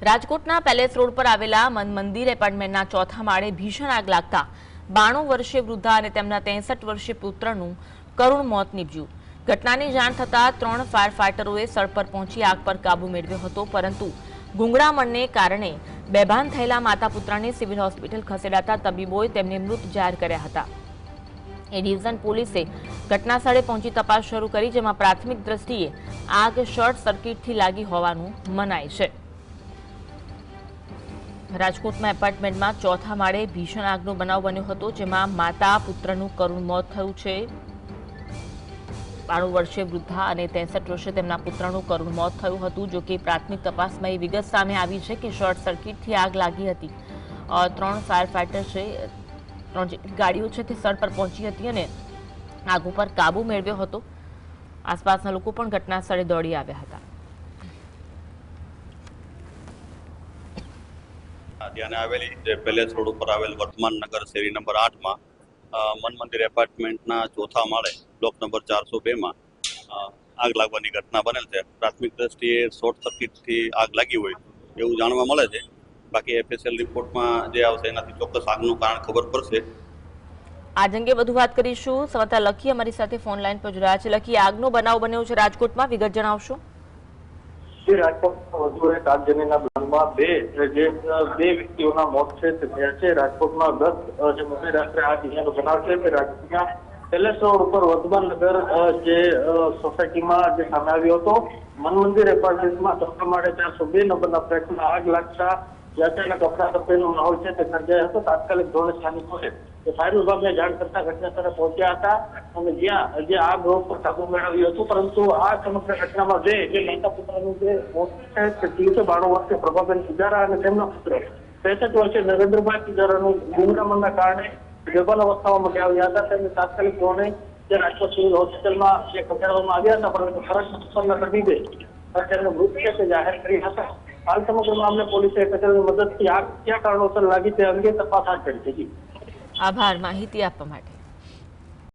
રાજકોટના palace road પર આવેલા મન મંદિર એપાર્ટમેન્ટના ચોથા માળે ભીષણ આગ લાગતા 92 વર્ષીય વૃદ્ધા અને તેમના 63 વર્ષીય પુત્રનું કરુણ મોત નીપજ્યું। ઘટનાની જાણ થતાં 3 ફાયર ફાઇટરોએ સ્થળ પર પહોંચી આગ પર કાબુ મેળવ્યો હતો, પરંતુ ગુંગળામણને કારણે બેભાન થયેલા માતા પુત્રને સિવિલ હોસ્પિટલ ખસેડાતા તબીબોએ તેમને મૃત જાહેર કર્યા હતા। એ ડિવિઝન પોલીસે ઘટનાસ્થળે પહોંચી તપાસ શરૂ કરી, જેમાં પ્રાથમિક દ્રષ્ટિએ આગ શોર્ટ સર્કિટથી લાગી હોવાનું મનાય છે। રાજકોટમાં એપાર્ટમેન્ટમાં ચોથા માળે ભીષણ આગનો બનાવ બન્યો હતો, જેમાં માતા પુત્રનું કરુણ મોત થયું છે। 92 વર્ષીય વૃદ્ધા અને 63 વર્ષીય તેમના પુત્રનું કરુણ મોત થયું હતું। જો કે પ્રાથમિક તપાસમાં એ વિગત સામે આવી છે કે શોર્ટ સર્કિટથી આગ લાગી હતી। 3 ફાયર ફાઇટર છે, 3 ગાડીઓ છે તે સ્થળ પર પહોંચી હતી અને આગ ઉપર કાબુ મેળવ્યો હતો। આસપાસના લોકો પણ ઘટના સ્થળે દોડી આવ્યા હતા। ત્યાં આવેલી જે પેલેસ રોડ ઉપર આવેલ વર્તમાન નગર શેરી નંબર 8 માં મન મંદિર એપાર્ટમેન્ટના ચોથા માળે બ્લોક નંબર 402 માં આગ લાગવાની ઘટના બનેલ છે। પ્રાથમિક દ્રષ્ટિએ શોર્ટ સર્કિટથી આગ લાગી હોય એવું જાણવા મળે છે। બાકી એફએસએલ રિપોર્ટમાં જે આવશે એનાથી ચોક્કસ આગનું કારણ ખબર પડશે। આજ અંગે વધુ વાત કરીશું। સંવાદદાતા લખી અમારી સાથે ફોન લાઈન પર જોડાયા છે। લખી, આગનો બનાવ બન્યો છે રાજકોટમાં, વિગત જણાવશો? રાજકોટમાં વધુ એક આગજનીના બનાવમાં બે વ્યક્તિઓના મોત છે તે થયા છે। રાજકોટમાં ગત જે મોડી રાત્રે આ ઘટનાનો બનાવ છે તે રાજકોટના પેલેસ રોડ ઉપર વર્ધમાન નગર જે સોસાયટીમાં જે સામે આવ્યો હતો। મન મંદિર એપાર્ટમેન્ટમાં ચોથા માળે 402 નંબરના ફ્લેટમાં આગ લાગતા અચાનક અફરાતફરીનો માહોલ છે તે સર્જાયો હતો। તાત્કાલિક ધોરણે સ્થાનિકોએ ફાયર વિભાગને જાણ કરતા ઘટનાસ્થળે પહોંચ્યા હતા અને જ્યાં આગ પર કાબુ મેળવ્યું હતું, પરંતુ આ સમગ્ર ઘટનામાં જે માતા પુત્રનું જે મોત છે તે થયું છે। 92 વર્ષીય પ્રભાબેન પુજારા અને તેમનો પુત્ર 63 વર્ષીય નરેન્દ્રભાઈ પુજારાનું ગુંગળામણના કારણે બેભાન અવસ્થામાં મળી આવ્યા હતા। તેમને તાત્કાલિક ધોરણે રાજકોટ સિવિલ હોસ્પિટલમાં ખસેડવામાં આવ્યા હતા, પરંતુ ફરજ પરના તબીબે તેમને મૃત છે તે જાહેર કર્યા હતા। હાલ સમગ્ર મામલે પોલીસે એકત્રની મદદથી આગ કયા કારણોસર લાગી તે અંગે તપાસ હાથ ધરી છે। આભાર માહિતી આપવા માટે।